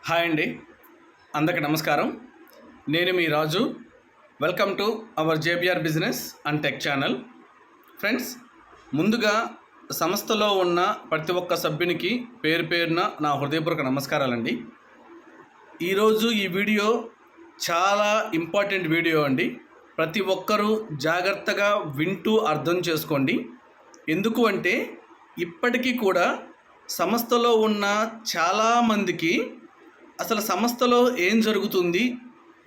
Hi అండి, అందరికి నమస్కారం. నేను మీ Raju. Welcome to our JBR business and tech channel. Friends, ముందుగా సంస్థలో ఉన్న ప్రతి ఒక్క సభ్యునికి పేరు పేరున నా హృదయపూర్వక నమస్కారాలండి. ఈరోజు ఈ వీడియో చాలా ఇంపార్టెంట్ వీడియో అండి. ప్రతి ఒక్కరూ జాగ్రత్తగా వింటూ అర్థం చేసుకోండి. ఎందుకు అంటే ఇప్పటికీ కూడా సంస్థలో ఉన్న చాలామందికి అసలు సంస్థలో ఏం జరుగుతుంది,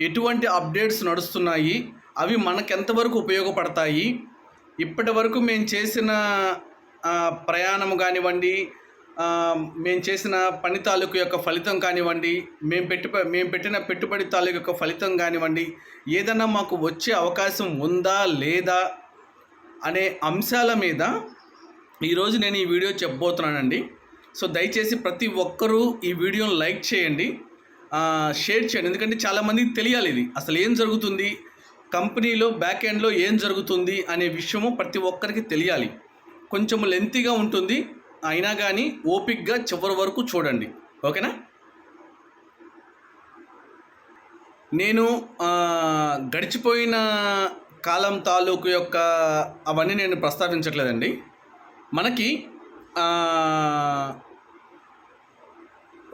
ఎటువంటి అప్డేట్స్ నడుస్తున్నాయి, అవి మనకెంతవరకు ఉపయోగపడతాయి, ఇప్పటి వరకు మేము చేసిన ప్రయాణం కానివ్వండి, మేము చేసిన పని తాలూకు యొక్క ఫలితం కానివ్వండి, మేము పెట్టిన పెట్టుబడి తాలూకు యొక్క ఫలితం కానివ్వండి, ఏదైనా మాకు వచ్చే అవకాశం ఉందా లేదా అనే అంశాల మీద ఈరోజు నేను ఈ వీడియో చెప్పబోతున్నానండి. సో దయచేసి ప్రతి ఒక్కరూ ఈ వీడియోని లైక్ చేయండి, షేర్ చేయండి. ఎందుకంటే చాలామందికి తెలియాలి ఇది అసలు ఏం జరుగుతుంది, కంపెనీలో బ్యాక్ ఎండ్లో ఏం జరుగుతుంది అనే విషయము ప్రతి ఒక్కరికి తెలియాలి. కొంచెం లెంతీగా ఉంటుంది, అయినా కానీ ఓపిక్గా చివరి వరకు చూడండి. ఓకేనా? నేను గడిచిపోయిన కాలం తాలూకు యొక్క అవన్నీ నేను ప్రస్తావించట్లేదండి. మనకి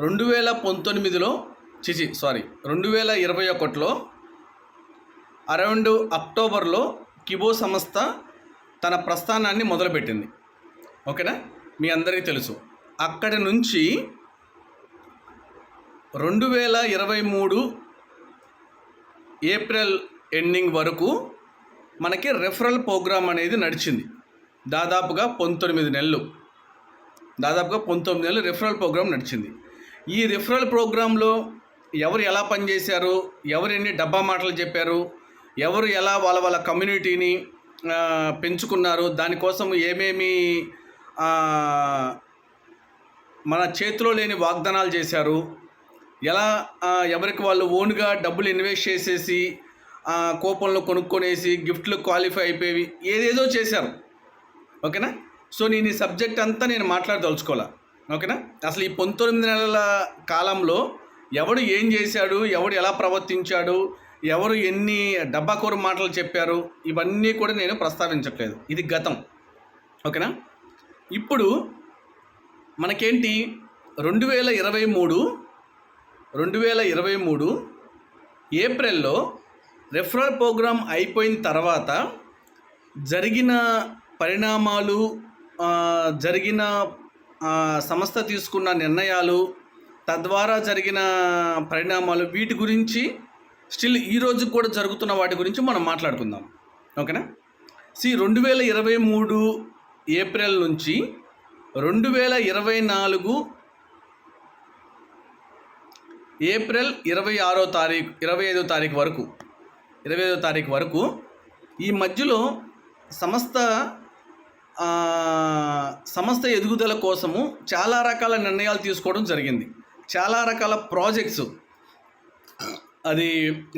2021లో అరౌండ్ అక్టోబర్లో కిబో సంస్థ తన ప్రస్థానాన్ని మొదలుపెట్టింది. ఓకేనా? మీ అందరికీ తెలుసు. అక్కడి నుంచి 2023 ఏప్రిల్ ఎండింగ్ వరకు మనకి రెఫరల్ ప్రోగ్రామ్ అనేది నడిచింది. దాదాపుగా 19 నెలలు రెఫరల్ ప్రోగ్రామ్ నడిచింది. ఈ రెఫరల్ ప్రోగ్రాంలో ఎవరు ఎలా పనిచేశారు, ఎవరు ఎన్ని డబ్బా మాటలు చెప్పారు, ఎవరు ఎలా వాళ్ళ కమ్యూనిటీని పెంచుకున్నారు, దానికోసం ఏమేమి మన చేతిలో లేని వాగ్దానాలు చేశారు, ఎలా ఎవరికి వాళ్ళు ఓన్గా డబ్బులు ఇన్వెస్ట్ చేసేసి కూపన్లు కొనుక్కొనేసి గిఫ్ట్లు క్వాలిఫై అయిపోయి ఏదేదో చేశారు. ఓకేనా? సో నేను ఈ సబ్జెక్ట్ అంతా నేను మాట్లాడదలుచుకోవాలా. ఓకేనా? అసలు ఈ 19 నెలల కాలంలో ఎవడు ఏం చేశాడు, ఎవడు ఎలా ప్రవర్తించాడు, ఎవరు ఎన్ని డబ్బాకూర మాటలు చెప్పారు, ఇవన్నీ కూడా నేను ప్రస్తావించట్లేదు. ఇది గతం. ఓకేనా? ఇప్పుడు మనకేంటి 2023 ఏప్రిల్లో రెఫరల్ ప్రోగ్రామ్ అయిపోయిన తర్వాత జరిగిన పరిణామాలు, జరిగిన సంస్థ తీసుకున్న నిర్ణయాలు, తద్వారా జరిగిన పరిణామాలు, వీటి గురించి స్టిల్ ఈరోజు కూడా జరుగుతున్న వాటి గురించి మనం మాట్లాడుకుందాం. ఓకేనా? 2023 ఏప్రిల్ నుంచి 2024 ఏప్రిల్ 25వ తారీఖు వరకు ఈ మధ్యలో సంస్థ ఎదుగుదల కోసము చాలా రకాల నిర్ణయాలు తీసుకోవడం జరిగింది. చాలా రకాల ప్రాజెక్ట్స్, అది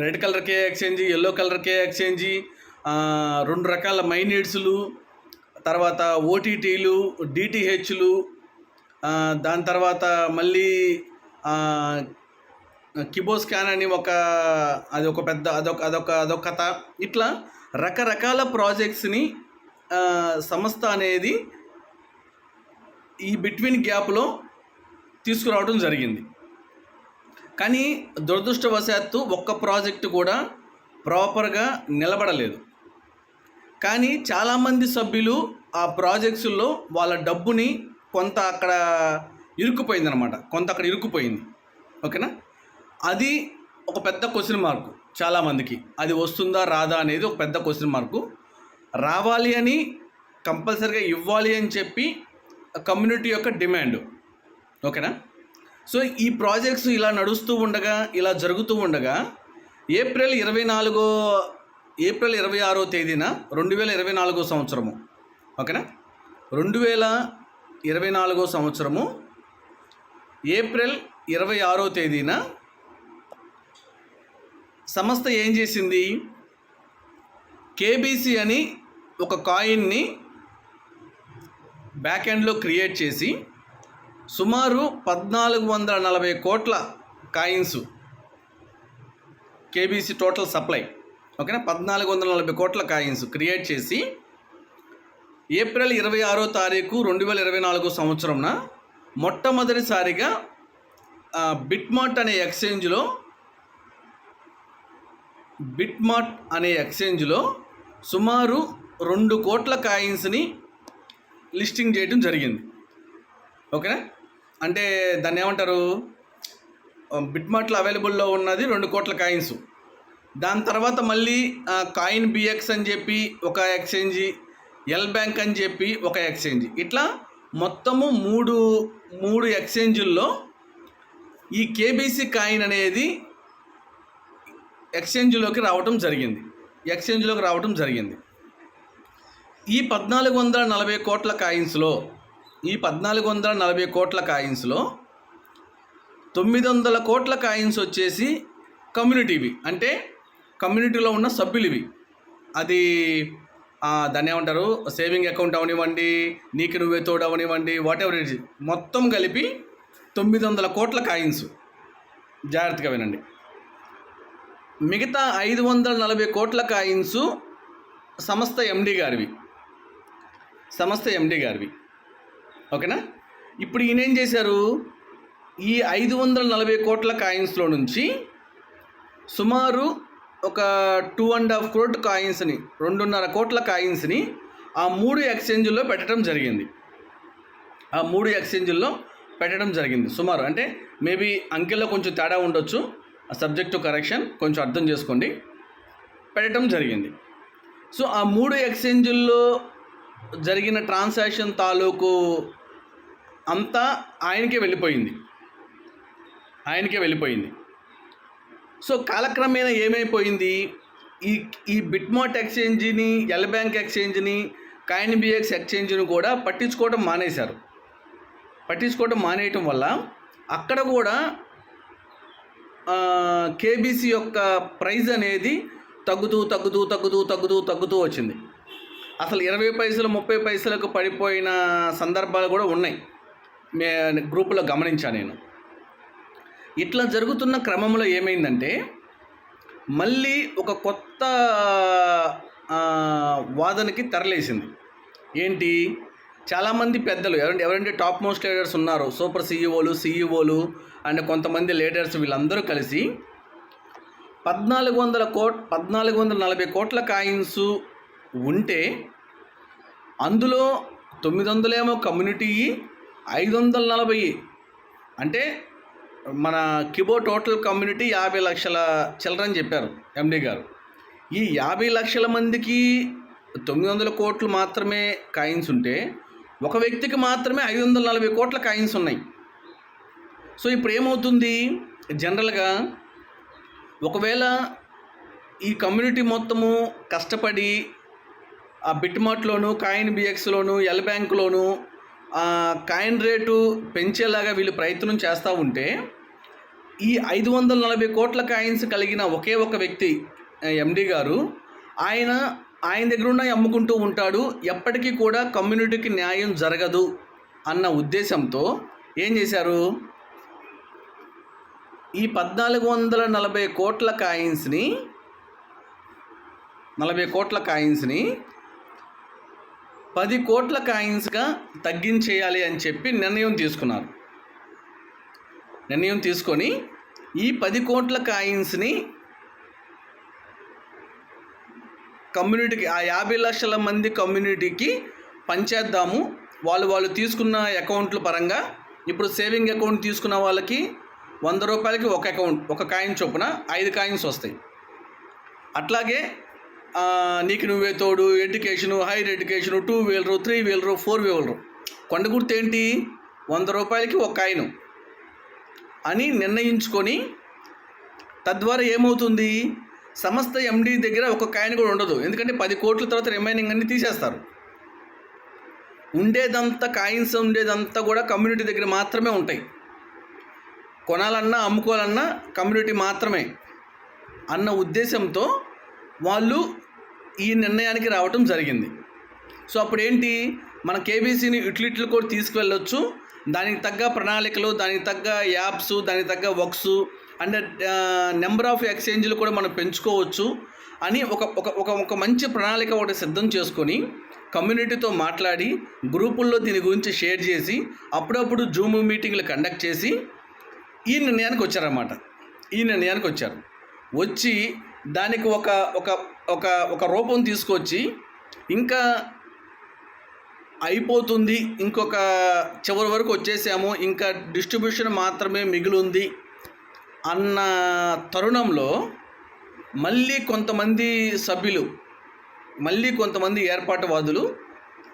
రెడ్ కలర్ కే ఎక్స్చేంజ్, ఎల్లో కలర్ కే ఎక్స్చేంజ్, 2 రకాల మైనీడ్స్లు, తర్వాత ఓటీటీలు, డిటిహెచ్లు, దాని తర్వాత మళ్ళీ కిబో స్కాన్ అని అదొక కథ. ఇట్లా రకరకాల ప్రాజెక్ట్స్ని సంస్థ అనేది ఈ బిట్వీన్ గ్యాప్లో తీసుకురావడం జరిగింది. కానీ దురదృష్టవశాత్తు ఒక్క ప్రాజెక్టు కూడా ప్రాపర్గా నిలబడలేదు. కానీ చాలామంది సభ్యులు ఆ ప్రాజెక్ట్స్లో వాళ్ళ డబ్బుని కొంత అక్కడ ఇరుక్కుపోయింది. ఓకేనా? అది ఒక పెద్ద క్వశ్చన్ మార్కు చాలామందికి. అది వస్తుందా రాదా అనేది ఒక పెద్ద క్వశ్చన్ మార్కు. రావాలి అని, కంపల్సరీగా ఇవ్వాలి అని చెప్పి కమ్యూనిటీ యొక్క డిమాండ్. ఓకేనా? సో ఈ ప్రాజెక్ట్స్ ఇలా నడుస్తూ ఉండగా, ఇలా జరుగుతూ ఉండగా ఏప్రిల్ 26వ తేదీన 2024 సంవత్సరము, ఓకేనా, 2024 సంవత్సరము ఏప్రిల్ 26వ తేదీన సంస్థ ఏం చేసింది, కేబీసీ అని ఒక కాయిన్ని బ్యాక్ ఎండ్లో క్రియేట్ చేసి సుమారు 1440 కోట్ల కాయిన్స్ కేబీసీ టోటల్ సప్లై, ఓకేనా, 1440 కోట్ల కాయిన్స్ క్రియేట్ చేసి ఏప్రిల్ 26వ తారీఖు 2024 సంవత్సరంన మొట్టమొదటిసారిగా బిట్మార్ట్ అనే ఎక్స్చేంజ్లో సుమారు 2 కోట్ల కాయిన్స్ని లిస్టింగ్ చేయడం జరిగింది, ఓకేనా. అంటే దాన్ని ఏమంటారు, బిట్మార్ట్లో అవైలబుల్లో ఉన్నది 2 కోట్ల కాయిన్స్. దాని తర్వాత మళ్ళీ కాయిన్ బిఎక్స్ అని చెప్పి ఒక ఎక్స్చేంజ్, ఎల్ బ్యాంక్ అని చెప్పి ఒక ఎక్స్చేంజ్, ఇట్లా మొత్తము మూడు ఎక్స్చేంజుల్లో ఈ కేబీసీ కాయిన్ అనేది ఎక్స్చేంజ్లోకి రావటం జరిగింది. ఈ 1440 కోట్ల కాయిన్స్లో 900 కోట్ల కాయిన్స్ వచ్చేసి కమ్యూనిటీవి, అంటే కమ్యూనిటీలో ఉన్న సభ్యులివి. అది దాన్ని ఏమంటారు, సేవింగ్ అకౌంట్ అవనివ్వండి, నీకు నువ్వే తోడు అవనివ్వండి, వాట్ ఎవర్ ఇట్, మొత్తం కలిపి 900 కోట్ల కాయిన్స్. జాగ్రత్తగా వినండి. మిగతా 540 కోట్ల కాయిన్స్ సంస్థ ఎండి గారివి, ఓకేనా. ఇప్పుడు ఈయన ఏం చేశారు, ఈ 540 కోట్ల కాయిన్స్లో నుంచి సుమారు ఒక 2.5 crore కాయిన్స్ని, 2.5 కోట్ల కాయిన్స్ని ఆ 3 ఎక్స్చేంజుల్లో పెట్టడం జరిగింది. సుమారు అంటే మేబీ అంకెల్లో కొంచెం తేడా ఉండొచ్చు, సబ్జెక్ట్ టు కరెక్షన్, కొంచెం అర్థం చేసుకోండి, పెట్టడం జరిగింది. సో ఆ 3 ఎక్స్చేంజుల్లో జరిగిన ట్రాన్సాక్షన్ తాలూకు అంతా ఆయనకే వెళ్ళిపోయింది. సో కాలక్రమేణా ఏమైపోయింది, ఈ బిట్మార్ట్ ఎక్స్చేంజ్ని, ఎల్ బ్యాంక్ ఎక్స్చేంజ్ని, కాయిన్ బిఎక్స్ ఎక్స్చేంజ్ని కూడా పట్టించుకోవడం మానేయటం వల్ల అక్కడ కూడా కేబీసీ యొక్క ప్రైజ్ అనేది తగ్గుతూ వచ్చింది. అసలు 20 పైసలు 30 పైసలకు పడిపోయిన సందర్భాలు కూడా ఉన్నాయి, గ్రూపులో గమనించాను నేను. ఇట్లా జరుగుతున్న క్రమంలో ఏమైందంటే మళ్ళీ ఒక కొత్త వాదనకి తెరలేసింది. ఏంటి, చాలామంది పెద్దలు ఎవరంటే టాప్ మోస్ట్ లీడర్స్ ఉన్నారో, సూపర్ సిఈఓలు అండ్ కొంతమంది లీడర్స్, వీళ్ళందరూ కలిసి 1440 కోట్ల కాయిన్స్ ఉంటే అందులో 900 ఏమో కమ్యూనిటీ, 540 అంటే మన కిబో టోటల్ కమ్యూనిటీ 50 లక్షల చిల్డ్రన్ చెప్పారు ఎండి గారు. ఈ 50 లక్షల మందికి 900 కోట్లు మాత్రమే కాయిన్స్ ఉంటే ఒక వ్యక్తికి మాత్రమే 540 కోట్ల కాయిన్స్ ఉన్నాయి. సో ఇప్పుడు ఏమవుతుంది, జనరల్గా ఒకవేళ ఈ కమ్యూనిటీ మొత్తము కష్టపడి ఆ బిట్మార్ట్లోను, కాయిన్ బిఎక్స్లోను, ఎల్ బ్యాంక్లోను కాయిన్ రేటు పెంచేలాగా వీళ్ళు ప్రయత్నం చేస్తూ ఉంటే ఈ 540 కోట్ల కాయిన్స్ కలిగిన ఒకే ఒక వ్యక్తి ఎండి గారు, ఆయన దగ్గర ఉన్న అమ్ముకుంటూ ఉంటాడు. ఎప్పటికీ కూడా కమ్యూనిటీకి న్యాయం జరగదు అన్న ఉద్దేశంతో ఏం చేశారు, ఈ 1440 కోట్ల కాయిన్స్ని 10 కోట్ల కాయిన్స్గా తగ్గించేయాలి అని చెప్పి నిర్ణయం తీసుకొని ఈ 10 కోట్ల కాయిన్స్ని కమ్యూనిటీకి, ఆ 50 లక్షల మంది కమ్యూనిటీకి పంచేద్దాము. వాళ్ళు తీసుకున్న అకౌంట్ల పరంగా ఇప్పుడు సేవింగ్ అకౌంట్ తీసుకున్న వాళ్ళకి 100 రూపాయలకి ఒక కాయిన్ చొప్పున 5 కాయిన్స్ వస్తాయి. అట్లాగే నీకు నువ్వే తోడు, education, higher education, 2 wheeler, 3 wheeler, 4 wheeler, కొండ గుర్తు ఏంటి, 100 రూపాయలకి ఒక కాయిన్ అని నిర్ణయించుకొని, తద్వారా ఏమవుతుంది, సంస్థ ఎండి దగ్గర ఒక కాయిన్ కూడా ఉండదు. ఎందుకంటే 10 కోట్ల తర్వాత రిమైనింగ్ అన్ని తీసేస్తారు. కాయిన్స్ ఉండేదంతా కూడా కమ్యూనిటీ దగ్గర మాత్రమే ఉంటాయి. కొనాలన్నా అమ్ముకోవాలన్నా కమ్యూనిటీ మాత్రమే అన్న ఉద్దేశంతో వాళ్ళు ఈ నిర్ణయానికి రావటం జరిగింది. సో అప్పుడు ఏంటి, మన కేబీసీని యూటిలిటీలు కూడా తీసుకువెళ్ళొచ్చు, దానికి తగ్గ ప్రణాళికలు, దానికి తగ్గ యాప్స్, దానికి తగ్గ వర్క్స్ అండ్ నెంబర్ ఆఫ్ ఎక్స్చేంజ్లు కూడా మనం పెంచుకోవచ్చు అని ఒక మంచి ప్రణాళిక ఒకటి సిద్ధం చేసుకొని కమ్యూనిటీతో మాట్లాడి గ్రూపుల్లో దీని గురించి షేర్ చేసి అప్పుడప్పుడు జూమ్ మీటింగ్లు కండక్ట్ చేసి ఈ నిర్ణయానికి వచ్చారన్నమాట. ఈ నిర్ణయానికి వచ్చి దానికి ఒక రూపం తీసుకొచ్చి ఇంకా అయిపోతుంది, ఇంకొక చివరి వరకు వచ్చేసాము, ఇంకా డిస్ట్రిబ్యూషన్ మాత్రమే మిగిలింది అన్న తరుణంలో మళ్ళీ కొంతమంది సభ్యులు, కొంతమంది ఏర్పాటువాదులు,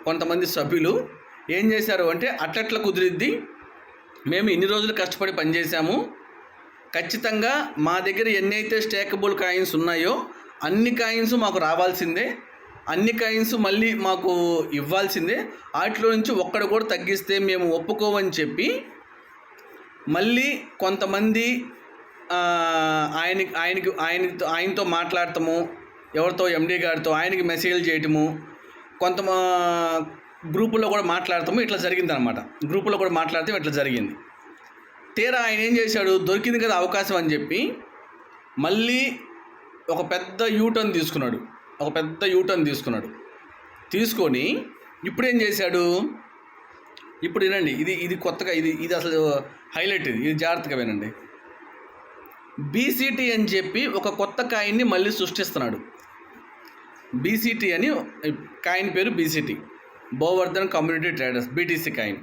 కొంతమంది సభ్యులు ఏం చేశారు అంటే అట్లట్ల కుదిరిద్ది, మేము ఇన్ని రోజులు కష్టపడి పనిచేసాము, ఖచ్చితంగా మా దగ్గర ఎన్నైతే స్టేకబుల్ కాయిన్స్ ఉన్నాయో అన్ని కాయిన్స్ మాకు రావాల్సిందే, అన్ని కాయిన్స్ మళ్ళీ మాకు ఇవ్వాల్సిందే, వాటిలో నుంచి ఒక్కడు కూడా తగ్గిస్తే మేము ఒప్పుకోమని చెప్పి మళ్ళీ కొంతమంది ఆయనతో మాట్లాడటము, ఎవరితో ఎండీ గారితో ఆయనకి మెసేజ్లు చేయటము, కొంత గ్రూపుల్లో కూడా మాట్లాడతాము, ఇట్లా జరిగిందనమాట. గ్రూపుల్లో కూడా మాట్లాడతాం, ఇట్లా జరిగింది. తీరా ఆయన ఏం చేశాడు, దొరికింది కదా అవకాశం అని చెప్పి మళ్ళీ ఒక పెద్ద యూటర్న్ తీసుకున్నాడు. తీసుకొని ఇప్పుడు ఏం చేశాడు, ఇప్పుడు వినండి, ఇది కొత్తగా, ఇది అసలు హైలైట్, ఇది జాగ్రత్తగా వినండి. బీసీటీ అని చెప్పి ఒక కొత్త కాయిన్ని మళ్ళీ సృష్టిస్తున్నాడు. బీసీటీ అని కాయిన్ పేరు బీసీటీ, బోవర్ధన్ కమ్యూనిటీ ట్రేడర్స్, బీటీసీ కాయిన్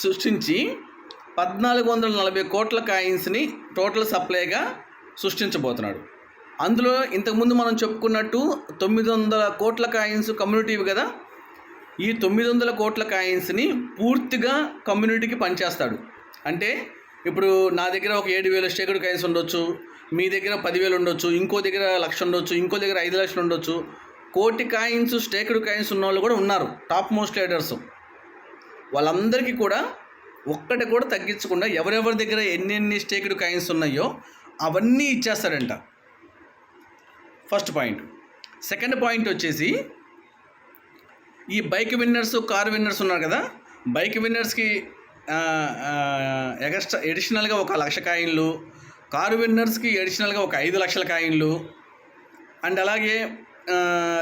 సృష్టించి 1440 కోట్ల కాయిన్స్ని టోటల్ సప్లైగా సృష్టించబోతున్నాడు. అందులో ఇంతకుముందు మనం చెప్పుకున్నట్టు 900 కోట్ల కాయిన్స్ కమ్యూనిటీవి కదా, ఈ 900 కోట్ల కాయిన్స్ని పూర్తిగా కమ్యూనిటీకి పనిచేస్తాడు. అంటే ఇప్పుడు నా దగ్గర ఒక 7,000 స్టేక్డ్ కాయిన్స్ ఉండొచ్చు, మీ దగ్గర 10,000 ఉండొచ్చు, ఇంకో దగ్గర 1,00,000 ఉండొచ్చు, ఇంకో దగ్గర 5 లక్షలు ఉండొచ్చు. 1,00,000 కాయిన్స్ స్టేక్డ్ కాయిన్స్ ఉన్న వాళ్ళు కూడా ఉన్నారు, టాప్ మోస్ట్ ట్రేడర్స్. వాళ్ళందరికీ కూడా ఒక్కటి కూడా తగ్గించకుండా ఎవరెవరి దగ్గర ఎన్ని స్టేక్డ్ కాయిన్స్ ఉన్నాయో అవన్నీ ఇచ్చేస్తాడంట. First point. సెకండ్ పాయింట్ వచ్చేసి ఈ బైక్ విన్నర్స్, కార్ విన్నర్స్ ఉన్నారు కదా, బైక్ విన్నర్స్కి ఎడిషనల్గా 1,00,000 కాయిన్లు, కారు విన్నర్స్కి ఎడిషనల్గా 5 లక్షల కాయిన్లు, అండ్ అలాగే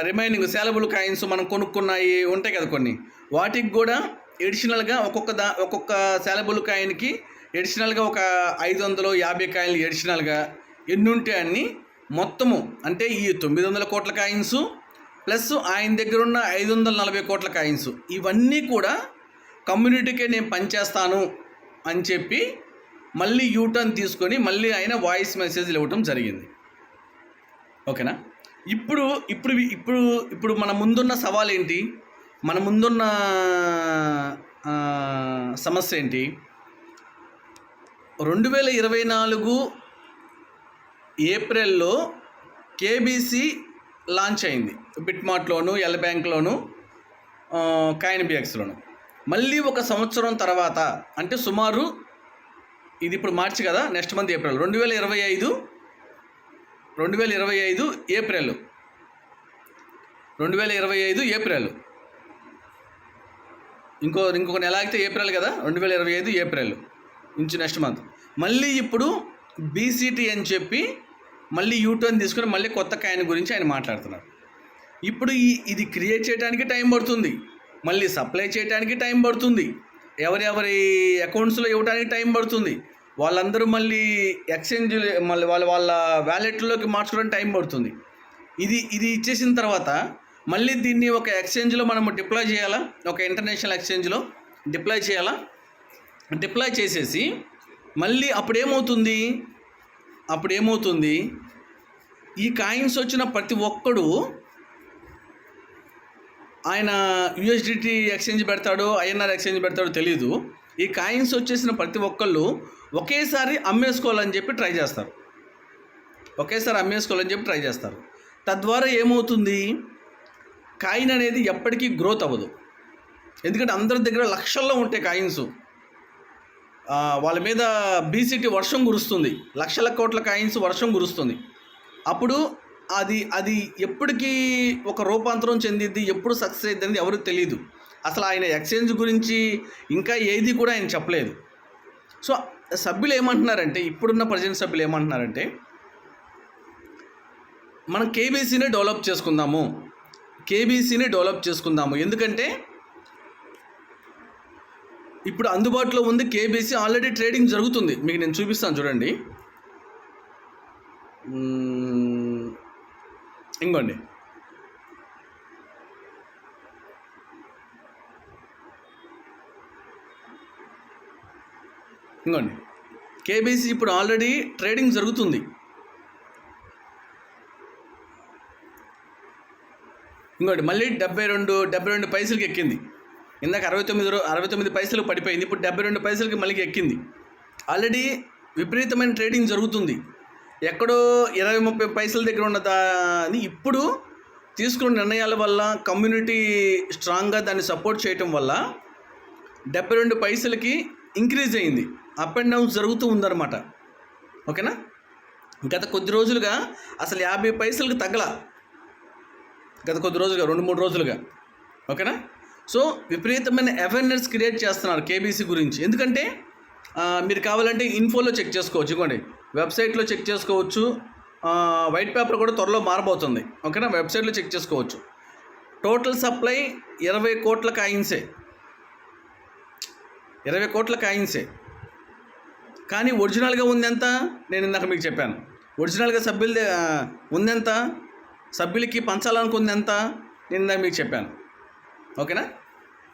రిమైనింగ్ సేలబుల్ కాయిన్స్ మనం కొనుక్కున్నాయి ఉంటాయి కదా కొన్ని, వాటికి కూడా ఎడిషనల్గా ఒక్కొక్క సేలబుల్ కాయిన్కి ఎడిషనల్గా 550 కాయిన్లు ఎడిషనల్గా ఎన్ని ఉంటే అన్ని మొత్తము, అంటే ఈ 900 కోట్ల కాయిన్స్ ప్లస్ ఆయన దగ్గర ఉన్న 540 కోట్ల కాయిన్స్, ఇవన్నీ కూడా కమ్యూనిటీకే నేను పనిచేస్తాను అని చెప్పి మళ్ళీ యూటర్న్ తీసుకొని మళ్ళీ ఆయన వాయిస్ మెసేజ్లు ఇవ్వటం జరిగింది. ఓకేనా. ఇప్పుడు మన ముందున్న సవాల్ ఏంటి, మన ముందున్న సమస్య ఏంటి? 2024 ఏప్రిల్లో కేబీసీ లాంచ్ అయింది, బిట్మార్ట్లోను, ఎల్ బ్యాంక్లోను, కాయిన్ బిఎక్స్లోను. మళ్ళీ ఒక సంవత్సరం తర్వాత, అంటే సుమారు ఇది ఇప్పుడు మార్చి కదా, next month April, 2025 April, 2025 April, ఇంకొక నెల ఆగితే ఏప్రిల్ కదా, 2025 ఏప్రిల్ నుంచి నెక్స్ట్ మంత్ మళ్ళీ ఇప్పుడు బీసీటీ అని చెప్పి మళ్ళీ యూటర్న్ తీసుకొని మళ్ళీ కొత్త కాయిన్ గురించి ఆయన మాట్లాడుతున్నారు. ఇప్పుడు ఇది క్రియేట్ చేయడానికి టైం పడుతుంది, మళ్ళీ సప్లై చేయడానికి టైం పడుతుంది, ఎవరెవరి అకౌంట్స్లో ఇవ్వడానికి టైం పడుతుంది, వాళ్ళందరూ మళ్ళీ ఎక్స్చేంజ్ మళ్ళీ వాళ్ళ వ్యాలెట్లోకి మార్చుకోవడానికి టైం పడుతుంది. ఇది ఇచ్చేసిన తర్వాత మళ్ళీ దీన్ని ఒక ఎక్స్చేంజ్లో మనము డిప్లాయ్ చేయాలా, ఒక ఇంటర్నేషనల్ ఎక్స్చేంజ్లో డిప్లాయ్ చేసేసి మళ్ళీ అప్పుడేమవుతుంది ఈ కాయిన్స్ వచ్చిన ప్రతి ఒక్కడు ఆయన యూఎస్డిటీ ఎక్స్చేంజ్ పెడతాడో ఐఎన్ఆర్ ఎక్స్చేంజ్ పెడతాడో తెలీదు, ఈ కాయిన్స్ వచ్చేసిన ప్రతి ఒక్కళ్ళు ఒకేసారి అమ్మేసుకోవాలని చెప్పి ట్రై చేస్తారు. తద్వారా ఏమవుతుంది, కాయిన్ అనేది ఎప్పటికీ గ్రోత్ అవ్వదు. ఎందుకంటే అందరి దగ్గర లక్షల్లో ఉంటాయి కాయిన్స్, వాళ్ళ మీద బీసీటీ వర్షం కురుస్తుంది, లక్షల కోట్ల కాయిన్స్ వర్షం కురుస్తుంది. అప్పుడు అది ఎప్పటికీ ఒక రూపాంతరం చెందిద్ది, ఎప్పుడు సక్సెస్ అయింది అనేది ఎవరికి తెలియదు. అసలు ఆయన ఎక్స్చేంజ్ గురించి ఇంకా ఏది కూడా ఆయన చెప్పలేదు. సో సభ్యులు ఏమంటున్నారంటే, ఇప్పుడున్న ప్రజెంట్ సభ్యులు ఏమంటున్నారంటే, మనం కేబీసీని డెవలప్ చేసుకుందాము. ఎందుకంటే ఇప్పుడు అందుబాటులో ఉంది కేబీసీ, ఆల్రెడీ ట్రేడింగ్ జరుగుతుంది. మీకు నేను చూపిస్తాను చూడండి. ఇంకోండి, కేబీసీ ఇప్పుడు ఆల్రెడీ ట్రేడింగ్ జరుగుతుంది. ఇంకోటి మళ్ళీ 72 పైసలకి ఎక్కింది. ఇందాక 69 పైసలు పడిపోయింది, ఇప్పుడు 72 పైసలకి మళ్ళీ ఎక్కింది. ఆల్రెడీ విపరీతమైన ట్రేడింగ్ జరుగుతుంది. ఎక్కడో 20-30 పైసల దగ్గర ఉన్నదాన్ని ఇప్పుడు తీసుకున్న నిర్ణయాల వల్ల, కమ్యూనిటీ స్ట్రాంగ్గా దాన్ని సపోర్ట్ చేయటం వల్ల 72 పైసలకి ఇంక్రీజ్ అయింది. అప్ అండ్ డౌన్స్ జరుగుతూ ఉందన్నమాట. ఓకేనా. గత కొద్ది రోజులుగా అసలు 50 పైసలకు తగ్గల, గత కొద్ది రోజులుగా 2-3 రోజులుగా. ఓకేనా. సో విపరీతమైన అవేర్నెస్ క్రియేట్ చేస్తున్నారు కేబీసీ గురించి. ఎందుకంటే మీరు కావాలంటే ఇన్ఫోలో చెక్ చేసుకోవచ్చు, ఇవ్వండి, వెబ్సైట్లో చెక్ చేసుకోవచ్చు. వైట్ పేపర్ కూడా త్వరలో మారబోతుంది. ఓకేనా. వెబ్సైట్లో చెక్ చేసుకోవచ్చు. టోటల్ సప్లై 20 కోట్ల కాయిన్సే, 20 కోట్ల కాయిన్సే. కానీ ఒరిజినల్గా ఉందెంత, నేను ఇందాక మీకు చెప్పాను. ఒరిజినల్గా సభ్యులది ఉందెంత, సభ్యులకి పంచాలనుకుంది ఎంత, నేను ఇందాక మీకు చెప్పాను. ఓకేనా.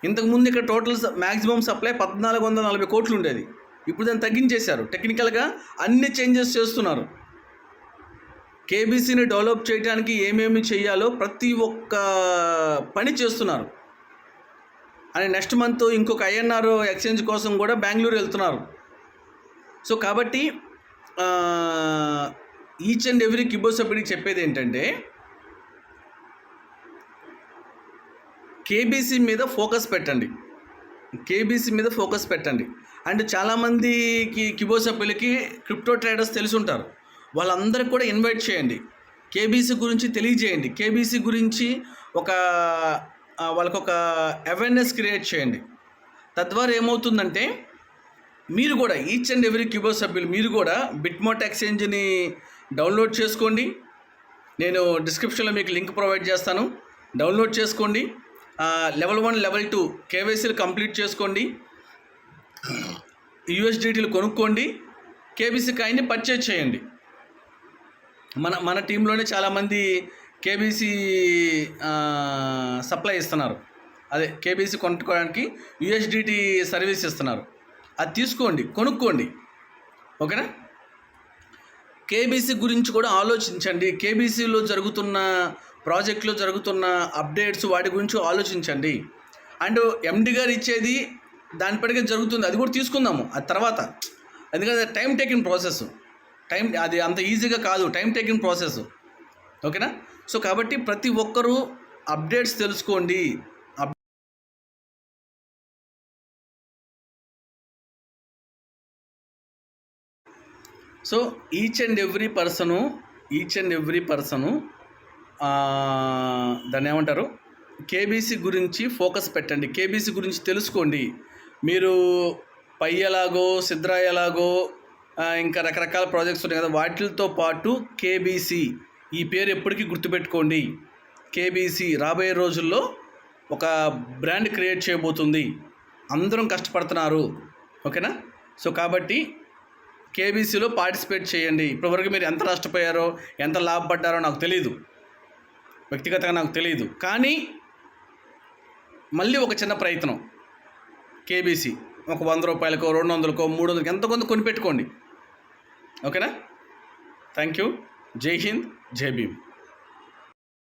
ఇంతకుముందు ఇక్కడ టోటల్ మ్యాక్సిమం సప్లై 1440 కోట్లు ఉండేది. ఇప్పుడు దాన్ని తగ్గించేశారు. టెక్నికల్గా అన్ని చేంజెస్ చేస్తున్నారు. కేబీసీని డెవలప్ చేయడానికి ఏమేమి చేయాలో ప్రతి ఒక్క పని చేస్తున్నారు. అని నెక్స్ట్ మంత్ ఇంకొక ఐఎన్ఆర్ ఎక్స్చేంజ్ కోసం కూడా బెంగళూరు వెళ్తున్నారు. సో కాబట్టి ఈచ్ అండ్ ఎవ్రీ కిబో సభ్యుడికి చెప్పేది ఏంటంటే, కేబీసీ మీద ఫోకస్ పెట్టండి. అండ్ చాలామందికి కిబో సభ్యులకి క్రిప్టో ట్రేడర్స్ తెలిసి ఉంటారు. వాళ్ళందరికీ కూడా ఇన్వైట్ చేయండి, కేబీసీ గురించి తెలియజేయండి. కేబీసీ గురించి వాళ్ళకొక అవేర్నెస్ క్రియేట్ చేయండి. తద్వారా ఏమవుతుందంటే, మీరు కూడా ఈచ్ అండ్ ఎవ్రీ కిబో సభ్యులు మీరు కూడా బిట్మోట్ ఎక్స్చేంజ్ని డౌన్లోడ్ చేసుకోండి. నేను డిస్క్రిప్షన్లో మీకు లింక్ ప్రొవైడ్ చేస్తాను, డౌన్లోడ్ చేసుకోండి. లెవెల్ 1, లెవెల్ 2 కేవైసీలు కంప్లీట్ చేసుకోండి. యూఎస్డిటీలు కొనుక్కోండి. కేబీసీ కాయిన్ని పర్చేజ్ చేయండి. మన టీంలోనే చాలామంది కేబీసీ సప్లై ఇస్తున్నారు. అదే కేబీసీ కొనుక్కోవడానికి యూఎస్డిటీ సర్వీస్ ఇస్తున్నారు. అది తీసుకోండి, కొనుక్కోండి. ఓకేనా. కేబీసీ గురించి కూడా ఆలోచించండి. కేబీసీలో జరుగుతున్న ప్రాజెక్టులో జరుగుతున్న అప్డేట్స్ వాటి గురించి ఆలోచించండి. అండ్ ఎండి గారు ఇచ్చేది దానిపటికే జరుగుతుంది, అది కూడా తీసుకుందాము అది తర్వాత. ఎందుకంటే టైం టేకింగ్ ప్రాసెస్, అది అంత ఈజీగా కాదు, టైం టేకింగ్ ప్రాసెస్. ఓకేనా. సో కాబట్టి ప్రతి ఒక్కరూ అప్డేట్స్ తెలుసుకోండి. So each and every person దాన్ని ఏమంటారు, కేబీసీ గురించి ఫోకస్ పెట్టండి. కేబీసీ గురించి తెలుసుకోండి. మీరు పై ఎలాగో, సిద్రా ఎలాగో, ఇంకా రకరకాల ప్రాజెక్ట్స్ ఉన్నాయి కదా, వాటితో పాటు కేబీసీ ఈ పేరు ఎప్పటికీ గుర్తుపెట్టుకోండి. కేబీసీ రాబోయే రోజుల్లో ఒక బ్రాండ్ క్రియేట్ చేయబోతుంది. అందరం కష్టపడుతున్నారు. ఓకేనా. సో కాబట్టి కేబీసీలో పార్టిసిపేట్ చేయండి. ఇప్పటివరకు మీరు ఎంత నష్టపోయారో, ఎంత లాభపడ్డారో నాకు తెలీదు, వ్యక్తిగతంగా నాకు తెలియదు. కానీ మళ్ళీ ఒక చిన్న ప్రయత్నం, కేబీసీ ఒక 100 రూపాయలకో, 200కో, 300కో ఎంతో కొంత కొనిపెట్టుకోండి. ఓకేనా. Thank you. జై హింద్, జై భీమ్.